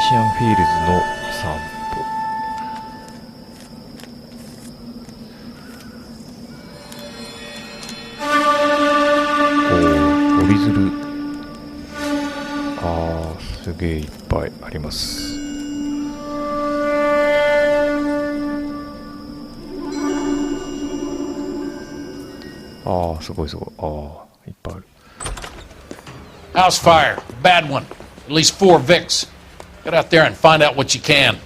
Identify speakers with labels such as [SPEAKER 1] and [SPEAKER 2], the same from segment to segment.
[SPEAKER 1] シアンフィールズの散歩。折り鶴。すげえいっぱいあります。すごいすごい。いっぱいある。
[SPEAKER 2] House fire. Bad one. At least 4 Vicks. Get out there and find out what you can.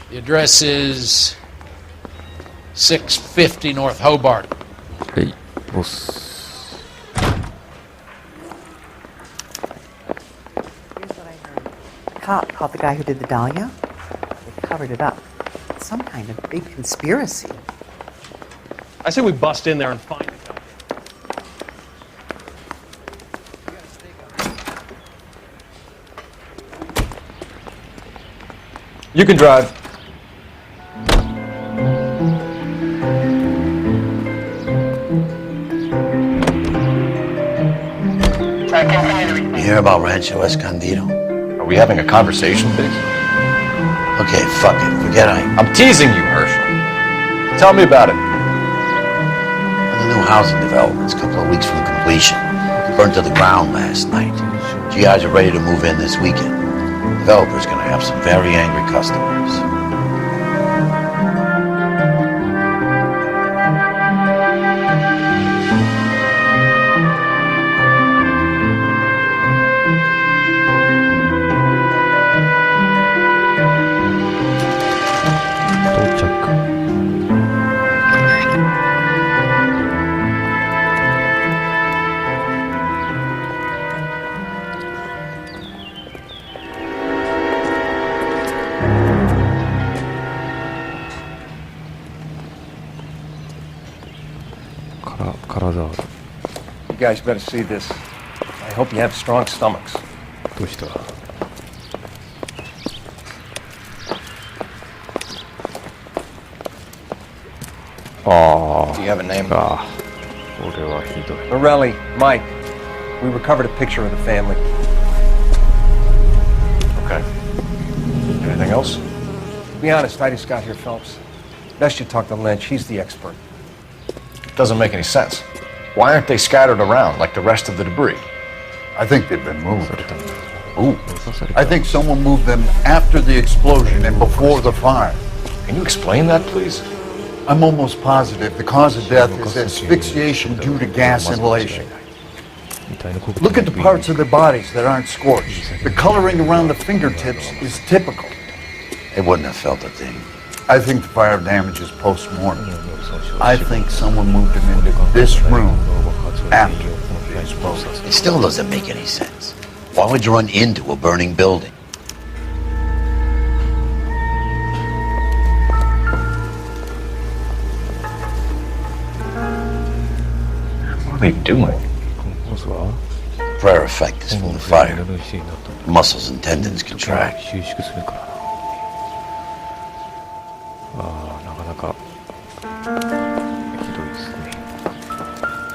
[SPEAKER 2] The address is 650 North Hobart.
[SPEAKER 1] はい、ボス。
[SPEAKER 3] Cop caught the guy who did the dahlia. They covered it up. Some kind of big conspiracy.
[SPEAKER 4] I say we bust in there and find it. You can drive.
[SPEAKER 5] You hear about Rancho Escondido?
[SPEAKER 6] Are we having a conversation, Biggs?
[SPEAKER 5] Okay, fuck it. Forget
[SPEAKER 6] I'm teasing you, Herschel. Tell me about it.
[SPEAKER 5] The new housing development's a couple of weeks from completion. Burned to the ground last night. GIs are ready to move in this weekend. Developer's gonna have some very angry customers.
[SPEAKER 4] You guys better see this. I hope you have strong stomachs.
[SPEAKER 1] どうした？Do
[SPEAKER 6] you have a name?
[SPEAKER 1] これはひどい。
[SPEAKER 4] Morelli, Mike, we recovered a picture of the family.
[SPEAKER 6] Okay. Anything else?
[SPEAKER 4] To be honest, I just got here, Phelps. Best you talk to Lynch. He's the expert.
[SPEAKER 6] It doesn't make any sense. Why aren't they scattered around like the rest of the debris?
[SPEAKER 7] I think they've been moved.
[SPEAKER 6] Ooh.
[SPEAKER 7] I think someone moved them after the explosion and before the fire.
[SPEAKER 6] Can you explain that, please?
[SPEAKER 7] I'm almost positive the cause of death is asphyxiation due to gas inhalation. Look at the parts of their bodies that aren't scorched. The coloring around the fingertips is typical.
[SPEAKER 5] They wouldn't have felt a thing.
[SPEAKER 7] I think the fire damage is post-mortem. I think someone moved them into this room after the explosion.
[SPEAKER 5] It still doesn't make any sense. Why would you run into a burning building?
[SPEAKER 6] What are they doing?
[SPEAKER 5] Prayer effect is from the fire. Muscles and tendons contract.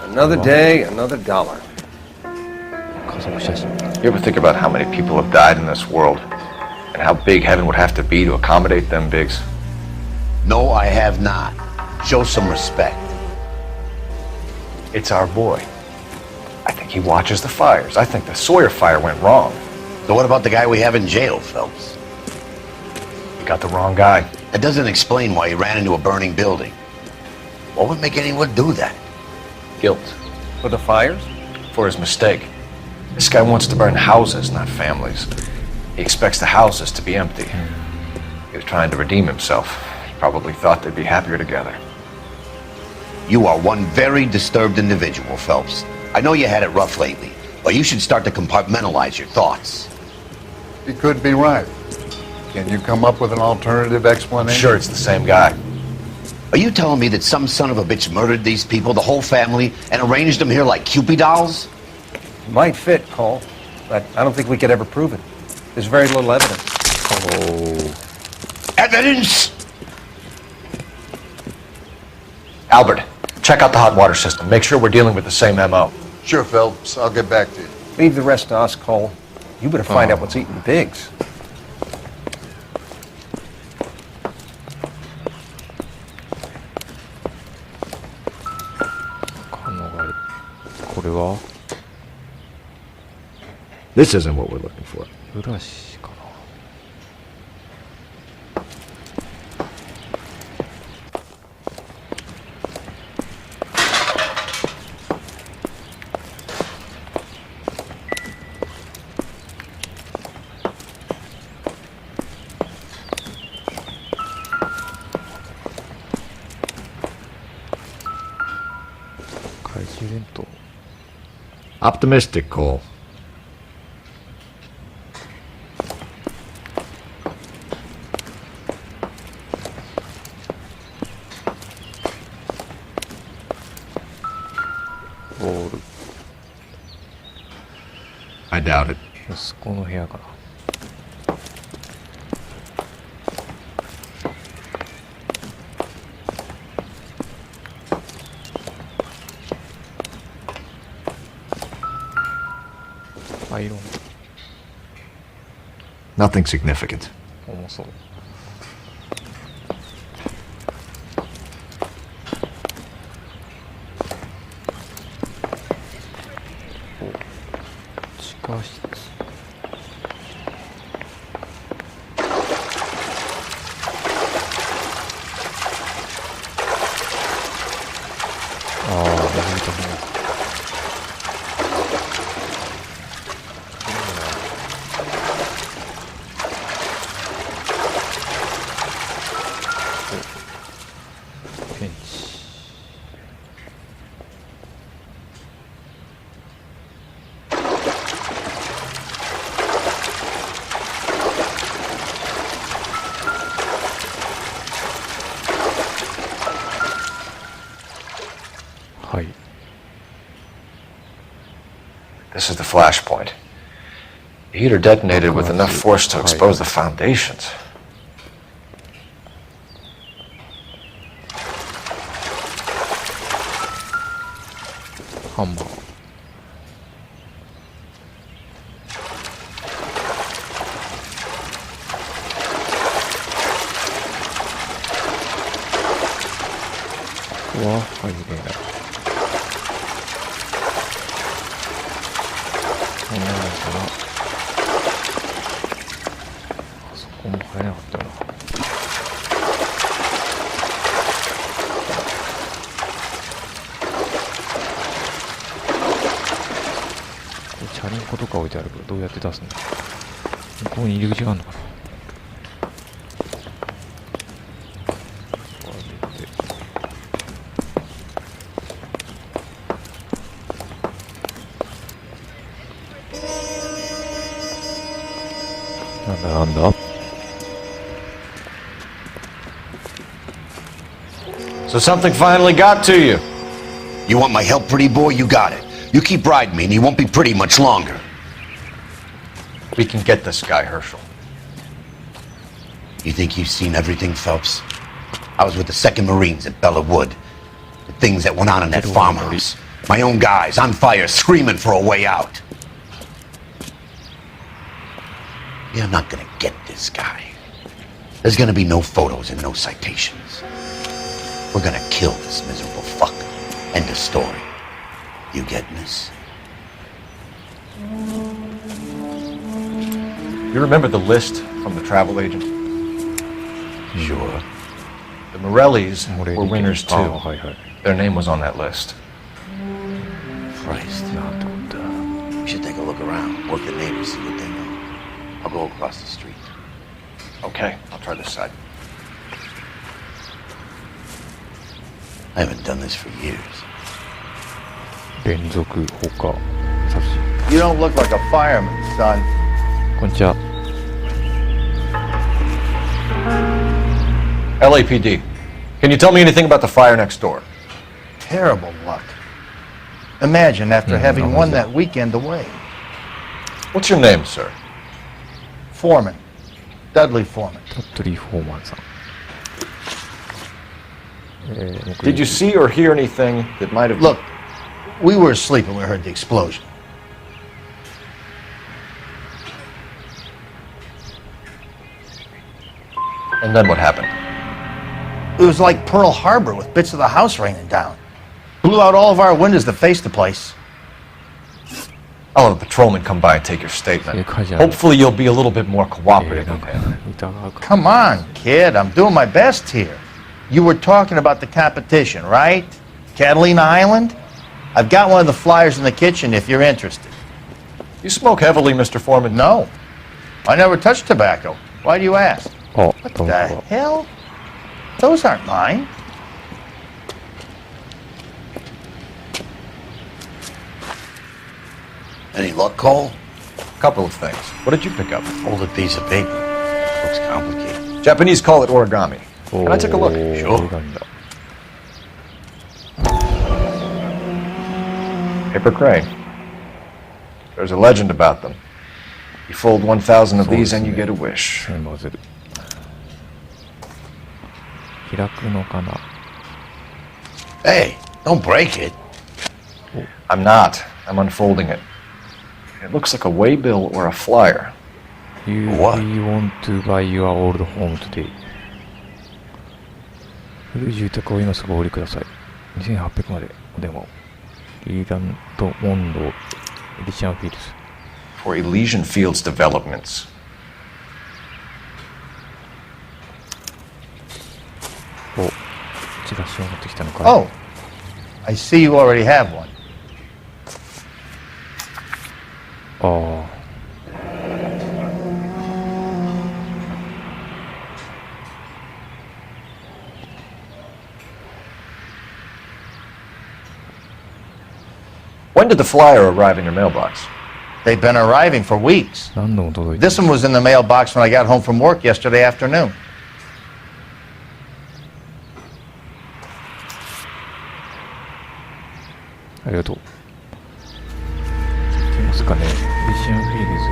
[SPEAKER 4] Another day, another dollar.
[SPEAKER 6] You ever think about how many people have died in this world and how big heaven would have to be to accommodate them, Biggs?
[SPEAKER 5] No, I have not. Show some respect.
[SPEAKER 6] It's our boy. I think he watches the fires. I think the Sawyer fire went wrong.
[SPEAKER 5] So what about the guy we have in jail, Phelps?
[SPEAKER 6] You got the wrong guy.
[SPEAKER 5] That doesn't explain why he ran into a burning building. What would make anyone do that?
[SPEAKER 6] Guilt.
[SPEAKER 4] For the fires?
[SPEAKER 6] For his mistake. This guy wants to burn houses, not families. He expects the houses to be empty. He was trying to redeem himself. He probably thought they'd be happier together.
[SPEAKER 5] You are one very disturbed individual, Phelps. I know you had it rough lately, but you should start to compartmentalize your thoughts.
[SPEAKER 7] You could be right. Can you come up with an alternative explanation?
[SPEAKER 6] I'm sure it's the same guy.
[SPEAKER 5] Are you telling me that some son of a bitch murdered these people, the whole family, and arranged them here like Cupid dolls?
[SPEAKER 4] Might fit, Cole, but I don't think we could ever prove it. There's very little evidence.
[SPEAKER 5] Evidence?
[SPEAKER 6] Albert, check out the hot water system. Make sure we're dealing with the same MO.
[SPEAKER 7] Sure, Phelps. I'll get back to you.
[SPEAKER 4] Leave the rest to us, Cole. You better find out what's eating Biggs.
[SPEAKER 1] れは
[SPEAKER 6] This isn't what we're looking for.
[SPEAKER 1] ブラシかな。怪獣弁当。
[SPEAKER 6] Optimistic, Cole. I doubt it.
[SPEAKER 1] 息子の部屋かな。アイロン
[SPEAKER 6] Nothing significant.
[SPEAKER 1] 重そう。地下室。ああ、やめた方が。ペンチ。はい。
[SPEAKER 6] This is the flashpoint. The heater detonated with enough force to expose the foundations.
[SPEAKER 1] ハンマー。ここは入れない。こんなのかな。あそこも入れなかったよな。チャリンコとか置いてあるけど、どうやって出すの？向こうに入り口があるのかな。ここは出て。なんだなんだ。
[SPEAKER 6] So something finally got to you.
[SPEAKER 5] You want my help, pretty boy? You got it. You keep riding me and you won't be pretty much longer.
[SPEAKER 6] We can get this guy, Herschel.
[SPEAKER 5] You think you've seen everything, Phelps? I was with the 2nd Marines at Bella Wood. The things that went on in that farmhouse. My own guys on fire, screaming for a way out. You're not gonna get this guy. There's gonna be no photos and no citations. We're gonna kill this miserable fuck. End of story. You getting this?
[SPEAKER 6] You remember the list from the travel agent?
[SPEAKER 5] Sure.
[SPEAKER 6] The Morellis were winners too.
[SPEAKER 1] Oh, hi, hi.
[SPEAKER 6] Their name was on that list.
[SPEAKER 5] Christ. We should take a look around. Work the neighbors, see what they know. I'll go across the street.
[SPEAKER 6] Okay, I'll try this side.
[SPEAKER 5] I haven't done this for years.
[SPEAKER 1] 連続放火殺人。
[SPEAKER 7] You don't look like a fireman, son.
[SPEAKER 1] こんにちは。
[SPEAKER 6] LAPD. Can you tell me anything about the fire next door?
[SPEAKER 7] Terrible luck. Imagine after having won that weekend away.
[SPEAKER 6] What's your name, sir?
[SPEAKER 7] Foreman. Dudley Foreman.
[SPEAKER 1] タットリー・フォーマンさん。
[SPEAKER 6] Did you see or hear anything that might have...
[SPEAKER 7] Look, we were asleep when we heard the explosion.
[SPEAKER 6] And then what happened?
[SPEAKER 7] It was like Pearl Harbor with bits of the house raining down. Blew out all of our windows that faced the place.
[SPEAKER 6] I'll have a patrolman come by and take your
[SPEAKER 1] 正
[SPEAKER 6] statement.
[SPEAKER 1] 解じゃない。
[SPEAKER 6] Hopefully you'll be a little bit more
[SPEAKER 1] なん
[SPEAKER 6] cooperative with
[SPEAKER 1] か
[SPEAKER 6] him.
[SPEAKER 1] 疑うか。
[SPEAKER 8] Come on, kid. I'm doing my best here. You were talking about the competition, right? Catalina Island? I've got one of the flyers in the kitchen if you're interested.
[SPEAKER 6] You smoke heavily, Mr. Foreman?
[SPEAKER 8] No. I never touched tobacco. Why do you ask?
[SPEAKER 1] あ、
[SPEAKER 8] What
[SPEAKER 1] どう
[SPEAKER 8] the
[SPEAKER 1] も。
[SPEAKER 8] hell? Those aren't mine.
[SPEAKER 5] Any luck, Cole?
[SPEAKER 6] Couple of things. What did you pick up?
[SPEAKER 5] Folded piece of paper. Looks complicated.
[SPEAKER 6] Japanese call it origami. Can I take a look?
[SPEAKER 1] おー
[SPEAKER 5] Sure.
[SPEAKER 1] 折り紙だ。
[SPEAKER 6] Paper crane. There's a legend about them. You fold 1,000 of these and you get a wish.
[SPEAKER 1] それ混ぜる。開くのかな。
[SPEAKER 5] Hey, don't break it.
[SPEAKER 6] I'm not. I'm unfolding it. It looks like a waybill or a flyer.
[SPEAKER 1] You
[SPEAKER 5] What?
[SPEAKER 1] want to buy your old home today. 古い住宅を今すぐお売りください。2800までお電話を。リーランド・モンロー、エリシャンフィールズ。
[SPEAKER 6] For Elysian Fields developments.
[SPEAKER 1] お、チラシを持ってきたのか。
[SPEAKER 8] Oh, I see you already have one.
[SPEAKER 1] ああ。
[SPEAKER 6] When did the flyer arrive in your mailbox?
[SPEAKER 8] They've been arriving for weeks.
[SPEAKER 1] 何度も届いてる。
[SPEAKER 8] This one was in the mailbox when I got home from work yesterday afternoon.
[SPEAKER 1] ありがとう。いますかね。エリシャンフィールズ。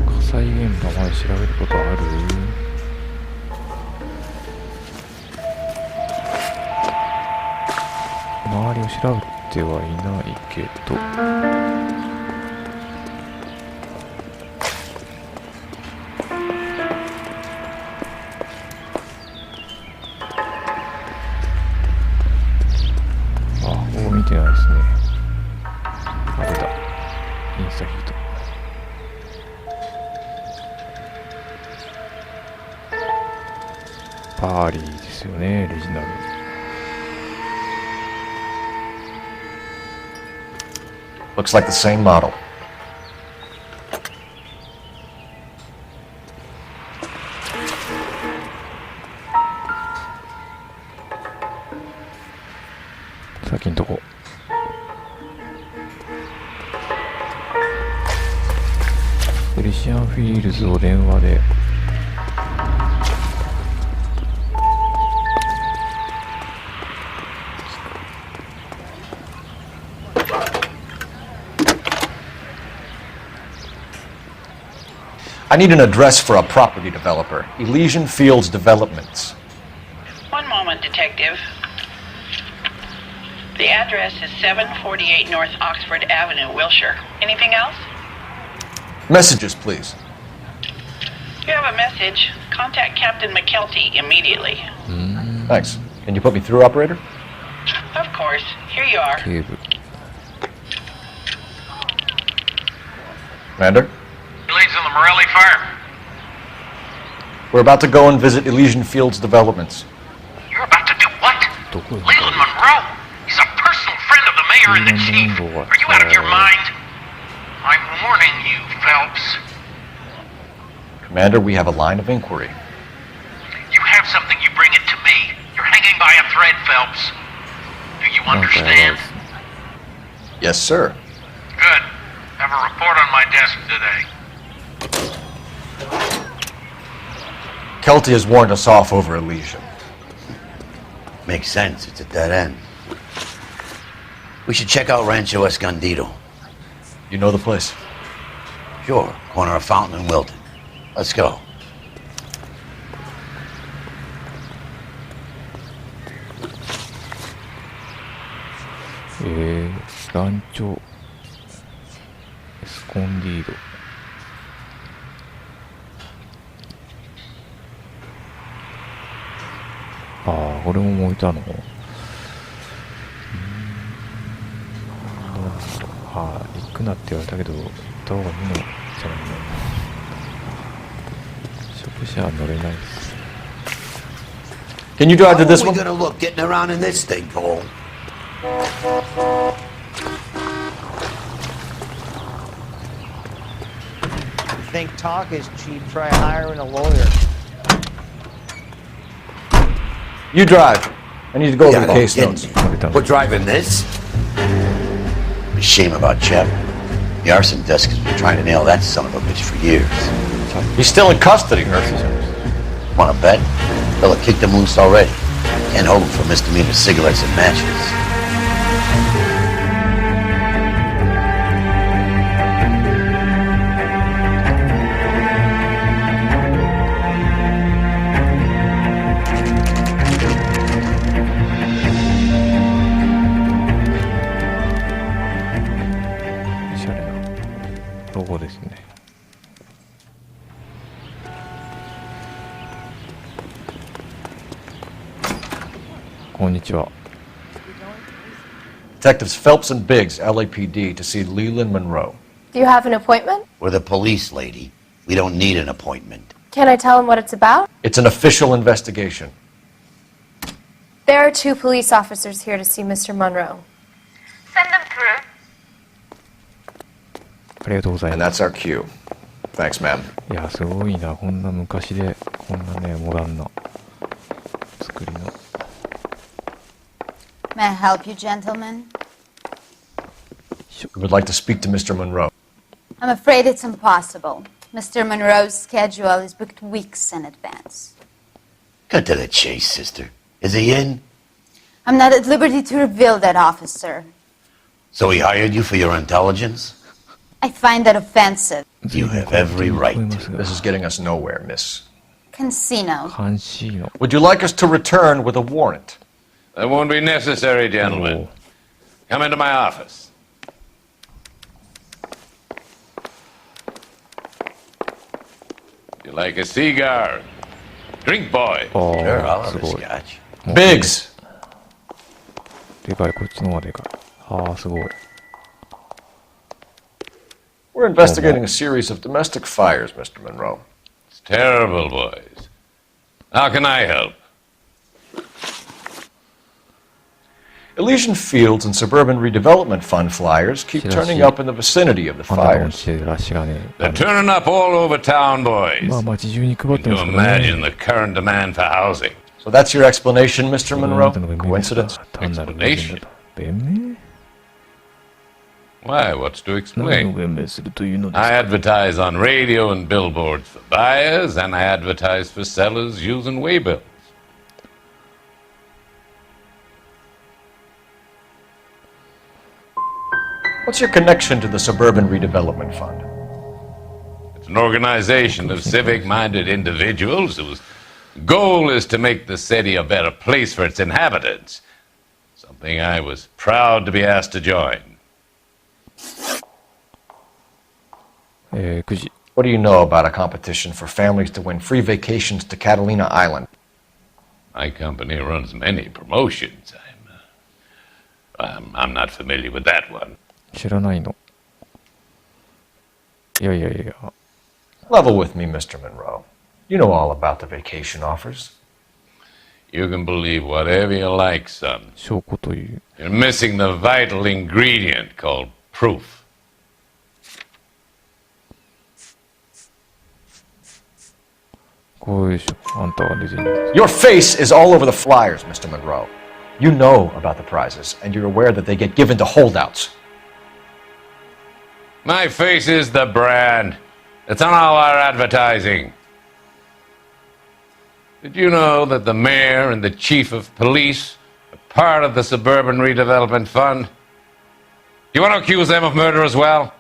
[SPEAKER 1] 火災現場まで調べることある？周りを調べてはいないけど。あ、ここ見てないですね。あれだ。インスタヒート。パーリーですよね、レジナル。
[SPEAKER 6] Looks like the same model.
[SPEAKER 1] 先んとこ。エリシアンフィールズを電話で。
[SPEAKER 6] I need an address for a property developer. Elysian Fields Developments.
[SPEAKER 9] One moment, Detective. The address is 748 North Oxford Avenue, Wilshire. Anything else?
[SPEAKER 6] Messages, please.
[SPEAKER 9] You have a message. Contact Captain McKelty immediately.
[SPEAKER 6] Thanks. Can you put me through, operator?
[SPEAKER 9] Of course. Here you are.
[SPEAKER 1] ケーブル。
[SPEAKER 6] Commander?
[SPEAKER 2] Leads in the Morelli fire.
[SPEAKER 6] We're about to go and visit Elysian Fields Developments.
[SPEAKER 2] You're about to do what?
[SPEAKER 1] どこへ
[SPEAKER 2] Leland Monroe. He's a personal friend of the mayor and the chief.
[SPEAKER 1] Leland Monroe.
[SPEAKER 2] Are you out of your mind? I'm warning you, Phelps.
[SPEAKER 6] Commander, we have a line of inquiry.
[SPEAKER 2] You have something, you bring it to me. You're hanging by a thread, Phelps. Do you
[SPEAKER 1] なんかやばい
[SPEAKER 2] understand?
[SPEAKER 1] ですね。
[SPEAKER 6] Yes, sir.
[SPEAKER 2] Good. Have a report on my desk today.
[SPEAKER 6] Kelty has warned us off over Elysian.
[SPEAKER 5] Makes sense. It's a dead end. We should check out Rancho Escondido.
[SPEAKER 6] You know the place?
[SPEAKER 5] Sure. Corner of Fountain and Wilton. Let's go.
[SPEAKER 1] ランチョエスコンディード。ああ、これも燃えたの。ああ、行くなって言われたけど、行った方がいいのじゃないの。食車は乗れないです。
[SPEAKER 6] Can you drive to this
[SPEAKER 5] How are
[SPEAKER 6] one?
[SPEAKER 5] we gonna look getting around in this thing, Cole?
[SPEAKER 8] Think talk is cheap, try hiring a lawyer.
[SPEAKER 6] You drive. I need to go over
[SPEAKER 5] Yeah,
[SPEAKER 6] the case
[SPEAKER 5] yeah.
[SPEAKER 6] notes.
[SPEAKER 5] We're driving this? A shame about Chapman. The arson desk has been trying to nail that son of a bitch for years.
[SPEAKER 6] He's still in custody, Murphy.
[SPEAKER 5] Wanna bet? Fella kicked him loose already. Can't hold him for misdemeanor cigarettes and matches.
[SPEAKER 6] Detectives Phelps and Biggs, LAPD, to see Leland Monroe.
[SPEAKER 10] Do you have an appointment?
[SPEAKER 5] We're the police, lady. We don't need an appointment.
[SPEAKER 10] Can I tell him what it's about?
[SPEAKER 6] It's an official investigation.
[SPEAKER 10] There are 2 police officers here to see Mr. Monroe.
[SPEAKER 9] Send them through.
[SPEAKER 1] ありがとうござい
[SPEAKER 6] And
[SPEAKER 1] ます。
[SPEAKER 6] that's our cue. Thanks, ma'am.
[SPEAKER 1] いや、すごいな。こんな昔で、こんなね、モダンな作りの。
[SPEAKER 11] May I help you, gentlemen?
[SPEAKER 6] We would like to speak to Mr. Monroe.
[SPEAKER 11] I'm afraid it's impossible. Mr. Monroe's schedule is booked weeks in advance.
[SPEAKER 5] Cut to the chase, sister. Is he in?
[SPEAKER 11] I'm not at liberty to reveal that, officer.
[SPEAKER 5] So he hired you for your intelligence?
[SPEAKER 11] I find that offensive.
[SPEAKER 5] You have every right to.
[SPEAKER 6] This is getting us nowhere, miss.
[SPEAKER 11] Cansino.
[SPEAKER 1] 監視の。
[SPEAKER 6] Would you like us to return with a warrant?
[SPEAKER 12] That won't be necessary, gentlemen. Come into my office. You like a cigar? Drink, boy.
[SPEAKER 5] Sure, I'll
[SPEAKER 1] ああ、す
[SPEAKER 5] have a
[SPEAKER 1] ごい。
[SPEAKER 5] scotch.
[SPEAKER 6] Biggs!
[SPEAKER 1] でかい、こっちの方がでかい。ああ、すごい。
[SPEAKER 6] We're investigating a series of domestic fires, Mr. Monroe.
[SPEAKER 12] It's terrible, boys. How can I help?
[SPEAKER 6] Elysian Fields and Suburban Redevelopment Fund flyers keep turning up in the vicinity of the
[SPEAKER 1] あんなの
[SPEAKER 6] fires.
[SPEAKER 1] してるラッシュがね。
[SPEAKER 12] They're turning up all over town, boys.
[SPEAKER 1] まあ街中に配って
[SPEAKER 12] You
[SPEAKER 1] ます
[SPEAKER 12] can
[SPEAKER 1] からね。
[SPEAKER 12] imagine the current demand for housing.
[SPEAKER 6] So that's your explanation, Mr. Monroe? Coincidence?
[SPEAKER 1] 単なる弁明だと。弁明
[SPEAKER 12] Why, what's to
[SPEAKER 1] 何を
[SPEAKER 12] explain?
[SPEAKER 1] 弁明するというのです
[SPEAKER 12] I
[SPEAKER 1] か。
[SPEAKER 12] advertise on radio and billboards for buyers, and I advertise for sellers using waybills.
[SPEAKER 6] What's your connection to the Suburban Redevelopment Fund?
[SPEAKER 12] It's an organization of civic-minded individuals whose goal is to make the city a better place for its inhabitants. Something I was proud to be asked to join.
[SPEAKER 1] 9時。
[SPEAKER 6] What do you know about a competition for families to win free vacations to Catalina Island?
[SPEAKER 12] My company runs many promotions. I'm not familiar with that one.
[SPEAKER 1] 知らないの。いやいやいや。
[SPEAKER 6] Level with me, Mr. Monroe. You know all about the vacation offers.
[SPEAKER 12] You can believe whatever you like, son.
[SPEAKER 1] 証拠という。
[SPEAKER 12] You're missing the vital ingredient called proof.
[SPEAKER 1] こういうしょ。あんたは出ていいんです。
[SPEAKER 6] Your face is all over the flyers, Mr. Monroe. You know about the prizes, and you're aware that they get given to holdouts.
[SPEAKER 12] My face is the brand. It's on all our advertising. Did you know that the mayor and the chief of police are part of the Suburban Redevelopment Fund? You want to accuse them of murder as well?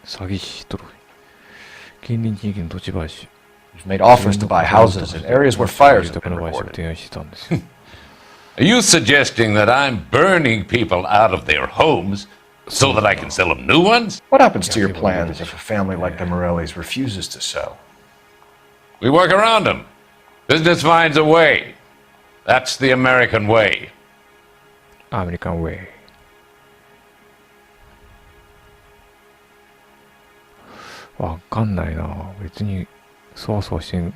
[SPEAKER 1] 詐欺師トロフィー。近隣地域の土地買収。
[SPEAKER 6] You've made offers to buy houses in areas where fires have
[SPEAKER 1] 自宅
[SPEAKER 6] been
[SPEAKER 1] の買収を
[SPEAKER 6] reported.
[SPEAKER 1] 提案してたんですよ。
[SPEAKER 12] Are you suggesting that I'm burning people out of their homes so that I can sell them new ones?
[SPEAKER 6] What happens to your plans if a family like the Morellis refuses to sell?
[SPEAKER 12] We work around them. Business finds a way. That's the American way.
[SPEAKER 1] アメリカンウェイ。わかんないな。別にそわそわしてん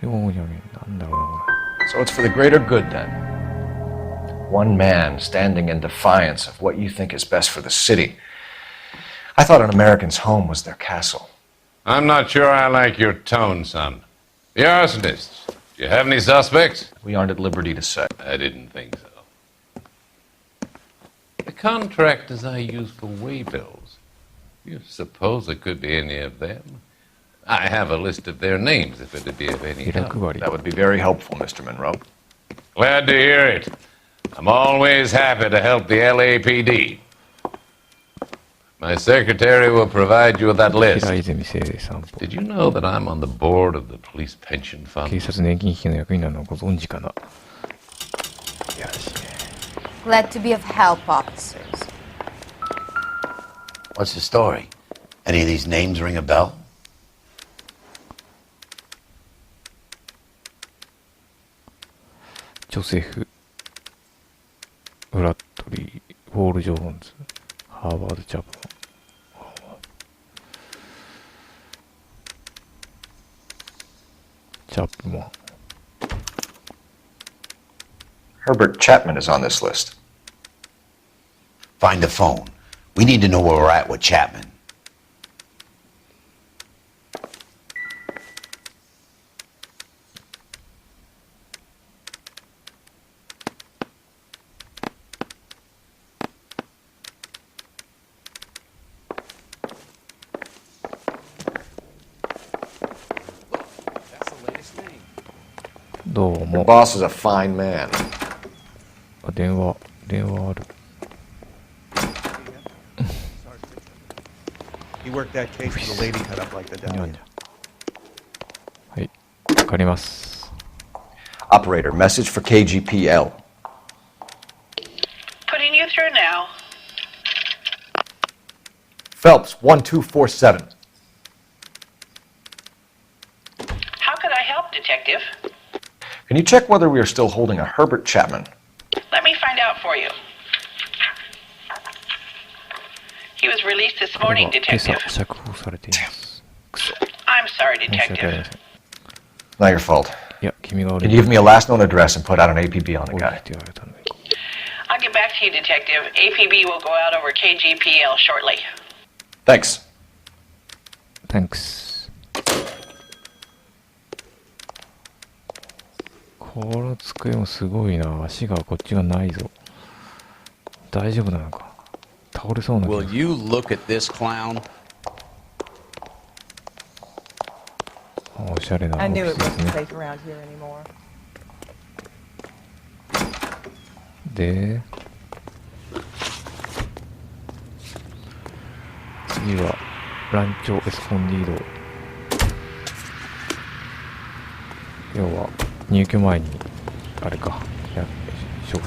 [SPEAKER 1] ようじゃねえ。なんだろうなこれ。
[SPEAKER 6] So it's for the greater good then. One man standing in defiance of what you think is best for the city. I thought an American's home was their castle.
[SPEAKER 12] I'm not sure I like your tone, son. The arsonists. Do you have any suspects?
[SPEAKER 6] We aren't at liberty to say.
[SPEAKER 12] I didn't think so. The contractors I use for waybills. You suppose it could be any of them? I have a list of their names if it'd be of any help.
[SPEAKER 6] That would be very helpful, Mr. Monroe.
[SPEAKER 12] Glad to hear it. I'm always happy to help the LAPD. My secretary will provide you with that list. Did you know that I'm on the board of the police pension fund?
[SPEAKER 1] 警察年金機器の役員なのをご存知かな。
[SPEAKER 11] Glad to be of help, officers.
[SPEAKER 5] What's the story? Any of these names ring a bell?
[SPEAKER 1] ジョセフ、ブラッドリー、ポール・ジョーンズ、ハーバード・チャップマン。チャップマン。
[SPEAKER 6] Herbert Chapman is on this list.
[SPEAKER 5] Find the phone. We need to know where we're at with Chapman.
[SPEAKER 6] Your boss is a fine man.
[SPEAKER 1] あ、電話ある。
[SPEAKER 13] He worked that case for the lady cut up like the dahlia.
[SPEAKER 1] はい、わかります。
[SPEAKER 6] Operator, message for KGPL.
[SPEAKER 9] Putting you through now.
[SPEAKER 6] Phelps, 1247.
[SPEAKER 9] How could I help, Detective?
[SPEAKER 6] Can you check whether we are still holding a Herbert Chapman?
[SPEAKER 9] Let me find out for you. He was released this morning,
[SPEAKER 1] 今朝
[SPEAKER 9] Detective.
[SPEAKER 1] 釈放されています。
[SPEAKER 9] I'm sorry,
[SPEAKER 1] 申し訳あり
[SPEAKER 9] Detective.
[SPEAKER 1] ません。
[SPEAKER 6] Not your fault.
[SPEAKER 1] いや、君が悪い。
[SPEAKER 6] Can you give me a last known address and put out an APB on the guy?
[SPEAKER 9] I'll get back to you, Detective. APB will go out over KGPL shortly.
[SPEAKER 6] Thanks.
[SPEAKER 1] Thanks. この机もすごいな。足がこっちがないぞ。大丈夫なのか。倒れそうな。
[SPEAKER 14] Will you look at this clown?
[SPEAKER 1] おしゃれな。
[SPEAKER 15] I knew it wasn't safe around here anymore.
[SPEAKER 1] で、次はランチョエスコンディード。要は入居前にあれか。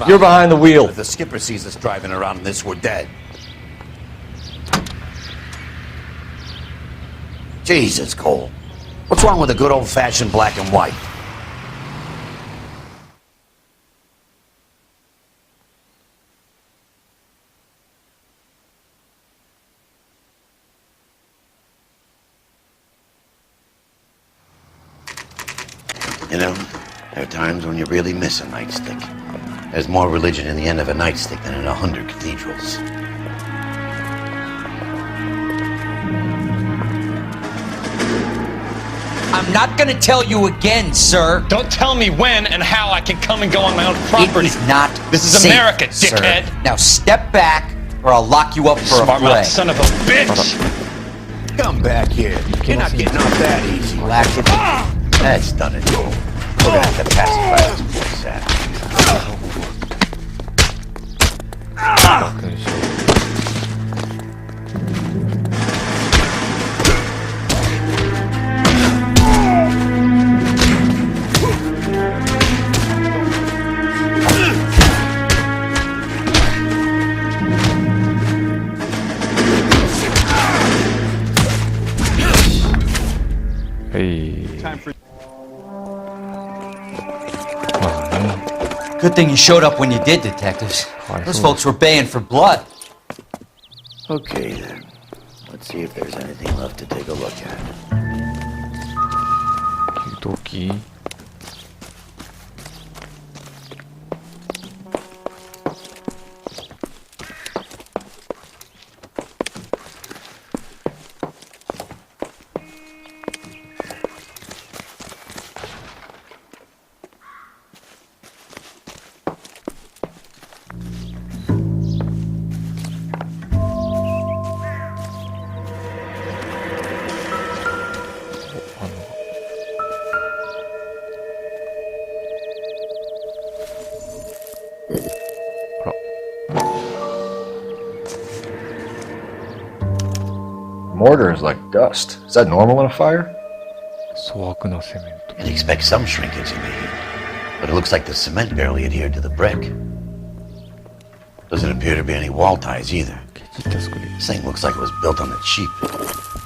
[SPEAKER 5] You're behind the wheel. If the skipper sees us driving around in this, we're dead. Jesus, Cole. What's wrong with a good old-fashioned black and white? You know, there are times when you really miss a nightstick. There's more religion in the end of a nightstick than in 100 cathedrals.
[SPEAKER 16] I'm not gonna tell you again, sir.
[SPEAKER 17] Don't tell me when and how I can come and go on my own property.
[SPEAKER 16] It is not
[SPEAKER 17] This is
[SPEAKER 16] safe,
[SPEAKER 17] America, dickhead.
[SPEAKER 16] Sir. Now step back, or I'll lock you up for a
[SPEAKER 17] Smart
[SPEAKER 16] play.
[SPEAKER 17] mouth son of a bitch.
[SPEAKER 5] Come back here. You're not getting off that easy. That's done it. We're gonna have to pacify this poor savage.
[SPEAKER 1] Hey. まあね、
[SPEAKER 16] Good thing you showed up when you did, detectives. Those folks were baying for blood.
[SPEAKER 5] Okay, then. Let's see if there's anything left to take a look at.
[SPEAKER 1] 給湯器
[SPEAKER 6] Mortar is like dust. Is that normal in a fire?
[SPEAKER 1] 粗悪なセメント
[SPEAKER 5] You'd expect some shrinkage in the heat, but it looks like the cement barely adhered to the brick. Doesn't appear to be any wall ties either. This thing looks like it was built on a cheap.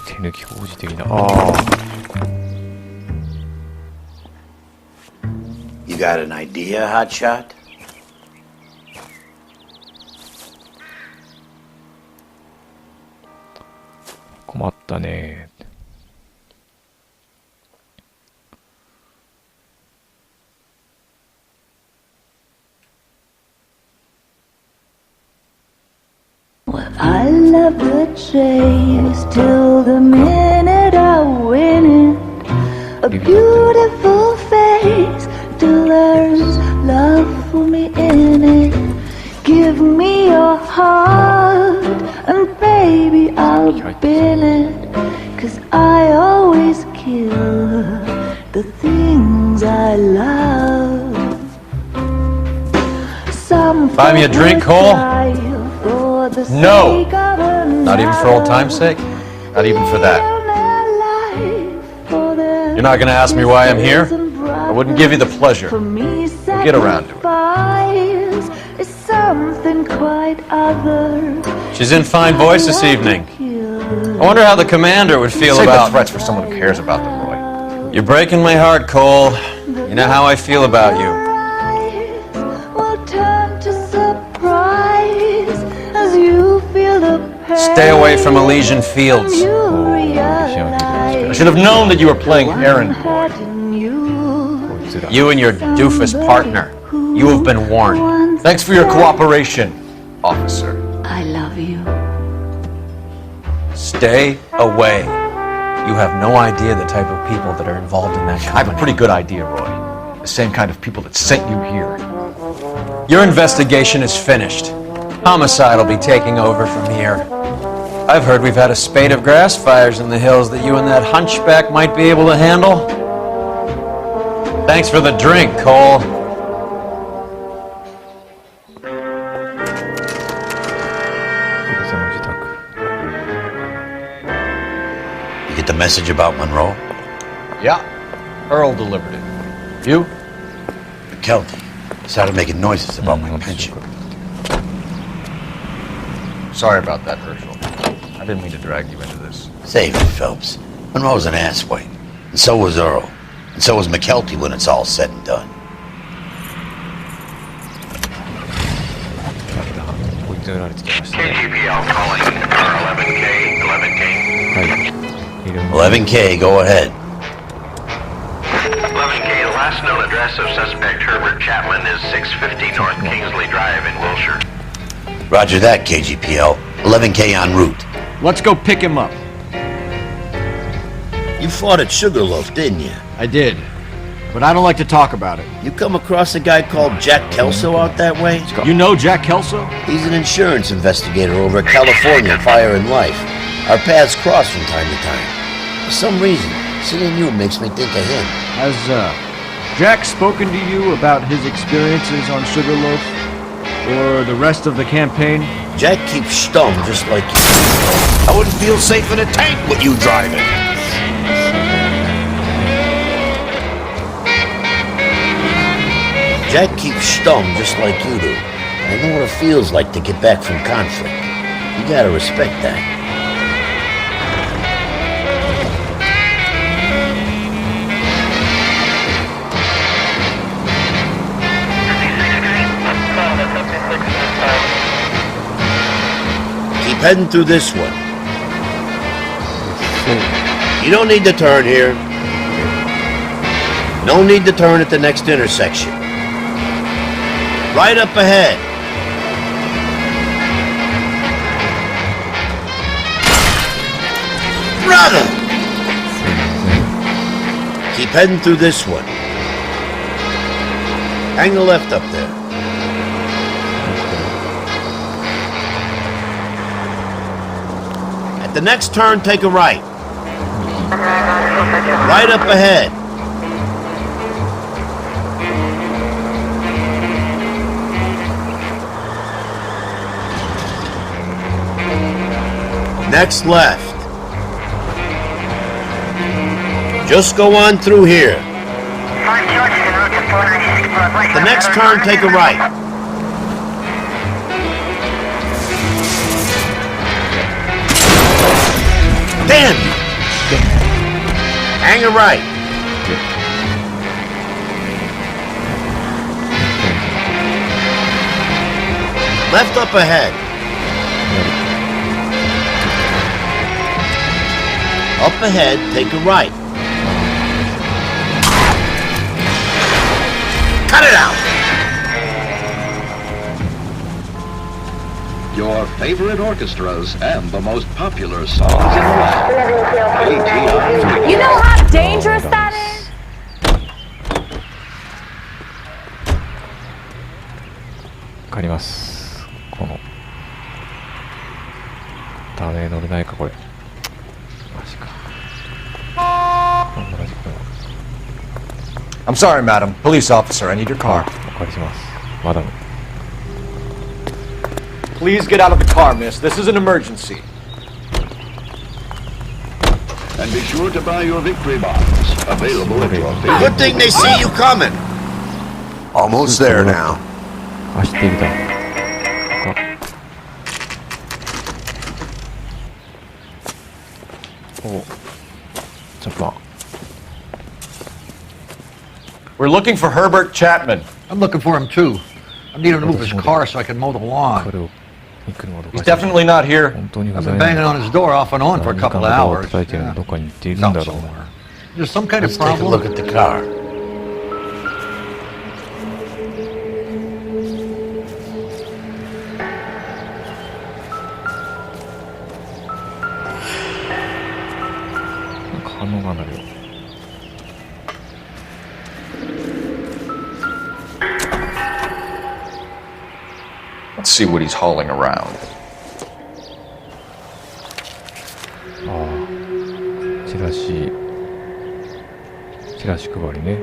[SPEAKER 1] 手抜き工事的なああ
[SPEAKER 5] You got an idea, hotshot?
[SPEAKER 1] 困ったね
[SPEAKER 18] I love the chase till the minute I win it. A beautiful face till there's love for me in it. Give me your heart and baby I'll bin it. 'Cause I always kill the things I love.
[SPEAKER 6] Buy me a drink, Cole? No! Not even for old time's sake? Not even for that. You're not gonna ask me why I'm here? I wouldn't give you the pleasure. We'll get around to it. She's in fine voice this evening. I wonder how the commander would feel about... Save the threats for someone who cares about them, Roy. You're breaking my heart, Cole. You know how I feel about you. Stay away from Elysian Fields. I should have known that you were playing errand boy. You and your doofus partner. You have been warned. Thanks for your cooperation, officer.
[SPEAKER 18] I love you.
[SPEAKER 6] Stay away. You have no idea the type of people that are involved in that company. I have a pretty good idea, Roy. The same kind of people that sent you here. Your investigation is finished. Homicide will be taking over from here. I've heard we've had a spate of grass fires in the hills that you and that hunchback might be able to handle. Thanks for the drink, Cole.
[SPEAKER 5] You get the message about Monroe?
[SPEAKER 6] Yeah. Earl delivered it. You?
[SPEAKER 5] McKelty started making noises about my pension.
[SPEAKER 6] Sorry about that, Herschel. I didn't mean to drag you into this.
[SPEAKER 5] Save it, Phelps. Monroe's an asswipe. And so was Earl. And so was McKelty when it's all said and done.
[SPEAKER 19] KGPL calling R11K, 11K.
[SPEAKER 5] 11K, go ahead.
[SPEAKER 19] 11K, the last known address of suspect Herbert Chapman is 650 North Kingsley Drive in Wilshire.
[SPEAKER 5] Roger that, KGPL. 11K en route.
[SPEAKER 6] Let's go pick him up.
[SPEAKER 5] You fought at Sugarloaf, didn't you?
[SPEAKER 6] I did, but I don't like to talk about it.
[SPEAKER 5] You come across a guy called Jack Kelso out that way?
[SPEAKER 6] You know Jack Kelso?
[SPEAKER 5] He's an insurance investigator over at California Fire and Life. Our paths cross from time to time. For some reason, seeing you makes me think of him.
[SPEAKER 6] Has Jack spoken to you about his experiences on Sugarloaf? Or the rest of the campaign?
[SPEAKER 5] Jack keeps stum just like you. I wouldn't feel safe in a tank with you driving. Jack keeps stum just like you do. I know what it feels like to get back from conflict. You gotta respect that. heading through this one. You don't need to turn here. No need to turn at the next intersection. Right up ahead. Brother! Keep heading through this one. Hang the left up there. At the next turn, take a right. Right up ahead. Next left. Just go on through here. The next turn, take a right. Damn you! Hang a right. Left up ahead. Up ahead, take a right. Cut it out!
[SPEAKER 20] Your favorite orchestras and the most popular songs in the land.
[SPEAKER 10] You know how dangerous that is?
[SPEAKER 1] わかります。このダメ乗れないかこれ。マジか。同じこれは。
[SPEAKER 6] I'm sorry, madam. Police officer, I need your car.
[SPEAKER 1] お借りします。マダム。
[SPEAKER 6] Please get out of the car, miss. This is an emergency.
[SPEAKER 20] And be sure to buy your victory bombs. Available at your favorite.
[SPEAKER 5] Good thing they see you coming. Almost there now.
[SPEAKER 1] 走ってきた。お、ジャパン。
[SPEAKER 6] We're looking for Herbert Chapman.
[SPEAKER 7] I'm looking for him too. I need him to move his car so I can mow the lawn.
[SPEAKER 6] He's definitely not here.
[SPEAKER 7] I've been banging on his door off and on for a couple of hours. Yeah. He's out somewhere. There's some kind of problem.
[SPEAKER 5] Let's take a look at the car.
[SPEAKER 6] Let's see what he's hauling around.
[SPEAKER 1] チラシ配りね。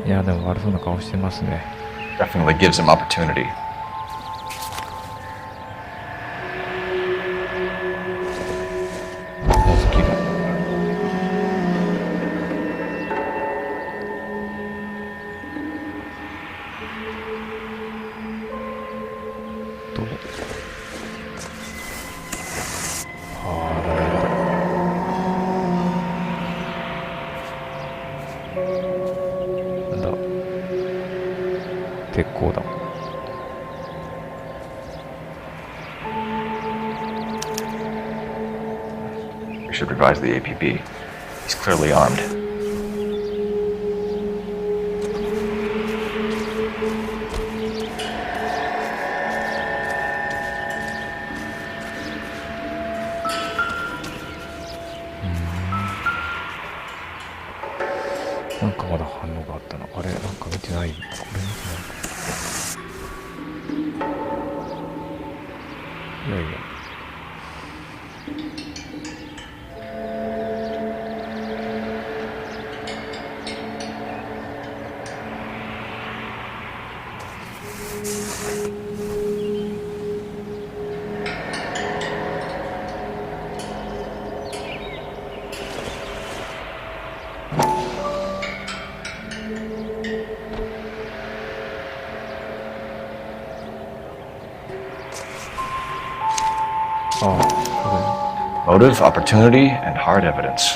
[SPEAKER 1] いやでも悪そうな顔してますね。
[SPEAKER 6] Definitely gives him opportunity. We should revise the APB. He's clearly armed. Motive, opportunity, and hard evidence.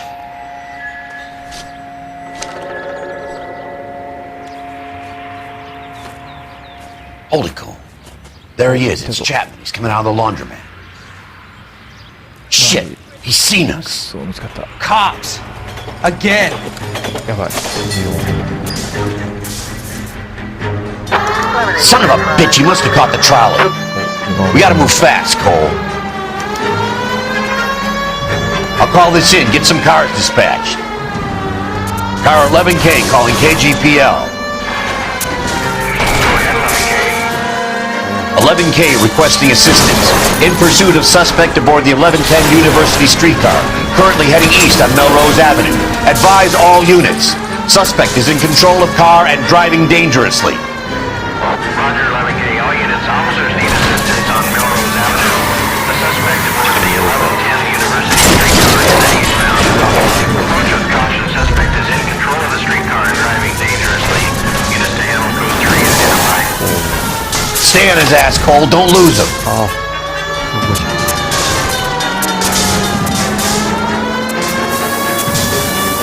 [SPEAKER 5] Hold it, Cole. There he is. It's Chapman. He's coming out of the laundromat. Shit! He's seen us.
[SPEAKER 6] Cops! Again!
[SPEAKER 1] やばい。
[SPEAKER 5] Son of a bitch, he must have caught the trolley. We gotta move fast, Cole. I'll call this in, get some cars dispatched. Car 11K calling KGPL. 11K requesting assistance. In pursuit of suspect aboard the 1110 University streetcar. Currently heading east on Melrose Avenue. Advise all units. Suspect is in control of car and driving dangerously.
[SPEAKER 19] Roger, 11K. All units, officers need assistance on Melrose Avenue. The suspect aboard the 1110 University streetcar is eastbound. Approach with caution. Suspect is in control of the streetcar and driving dangerously. Units to handle code 3 identified.
[SPEAKER 5] Stay on his ass, Cole. Don't lose him.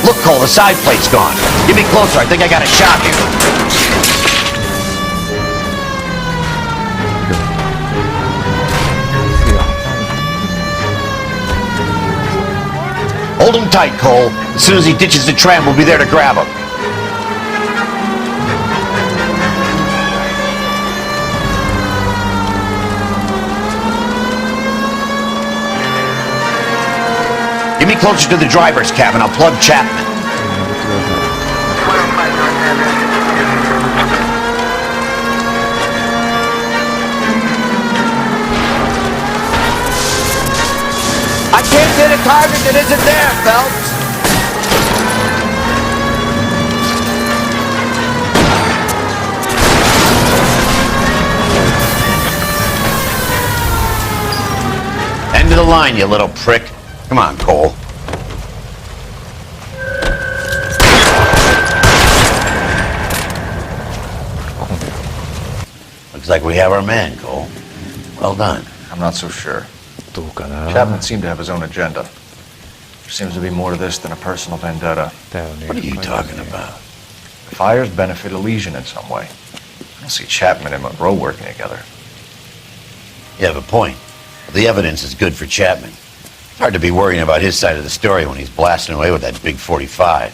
[SPEAKER 5] Look, Cole, the side plate's gone. Get me closer. I think I got a shot here. Hold him tight, Cole. As soon as he ditches the tram, we'll be there to grab him. Get me closer to the driver's cabin. I'll plug Chapman.
[SPEAKER 8] I can't hit a target that isn't there, Phelps.
[SPEAKER 5] End of the line, you little prick. Come on, Cole. Looks like we have our man, Cole. Well done.
[SPEAKER 13] I'm not so sure. Chapman seemed to have his own agenda. There seems to be more to this than a personal vendetta.
[SPEAKER 5] What are you talking about?
[SPEAKER 13] The fires benefit Elysian in some way. I don't see Chapman and Monroe working together.
[SPEAKER 5] You have a point. The evidence is good for Chapman. Hard to be worrying about his side of the story when he's blasting away with that big 45.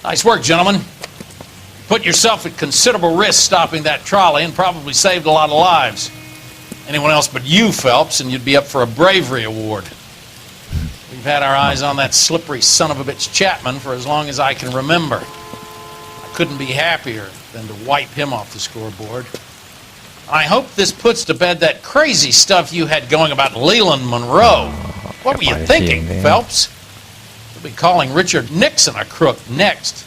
[SPEAKER 2] Nice work, gentlemen. Put yourself at considerable risk stopping that trolley and probably saved a lot of lives. Anyone else but you, Phelps, and you'd be up for a bravery award. We've had our eyes on that slippery son of a bitch Chapman for as long as I can remember. I couldn't be happier than to wipe him off the scoreboard. I hope this puts to bed that crazy stuff you had going about Leland Monroe. What were you thinking, Phelps? You'll be calling Richard Nixon a crook next.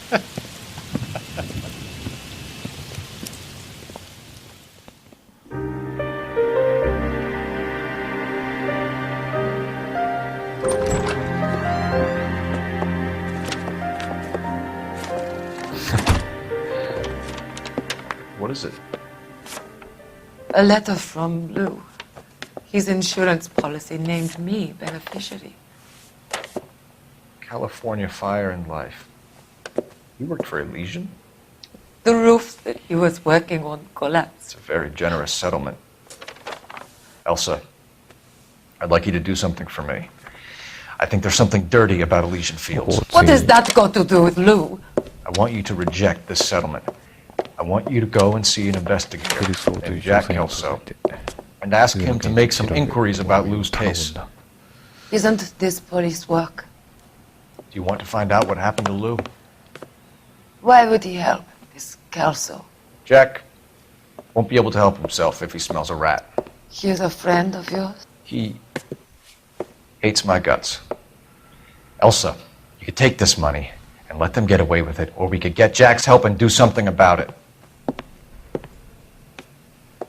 [SPEAKER 13] What is it?
[SPEAKER 15] A letter from Lou. His insurance policy named me beneficiary.
[SPEAKER 13] California Fire and Life. You worked for Elysian?
[SPEAKER 15] The roof that he was working on collapsed.
[SPEAKER 13] It's a very generous settlement. Elsa, I'd like you to do something for me. I think there's something dirty about Elysian Fields.
[SPEAKER 15] What has that got to do with Lou?
[SPEAKER 13] I want you to reject this settlement. I want you to go and see an investigator named Jack Kelso and ask him to make some inquiries about Lou's case. Do
[SPEAKER 15] Isn't this police work?
[SPEAKER 13] you want to find out what happened to Lou?
[SPEAKER 15] Why would he help this Kelso?
[SPEAKER 13] Jack won't be able to help himself if he smells a rat.
[SPEAKER 15] He's a friend of yours?
[SPEAKER 13] He hates my guts. Elsa, you could take this money and let them get away with it, or we could get Jack's help and do something about it.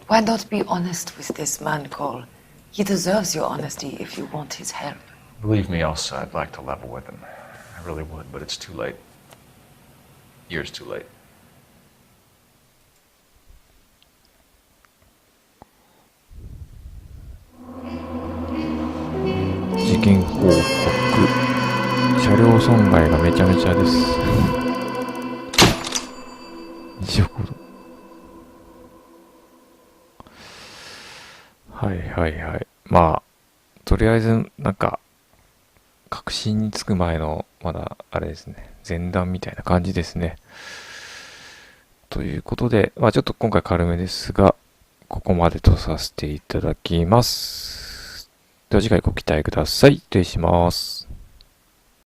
[SPEAKER 15] Why not be honest with this man, Cole? He deserves your honesty if you want his help.
[SPEAKER 13] Believe me, Elsa, I'd like to level with him. I really would, but it's too late. Years too late.
[SPEAKER 1] Ticket 報告。車両高損害がめちゃめちゃです。1億度。はいはいはい。まあ、とりあえず、なんか、確信につく前の、まだ、あれですね、前段みたいな感じですね。ということで、まあちょっと今回軽めですが、ここまでとさせていただきます。では次回ご期待ください。失礼します。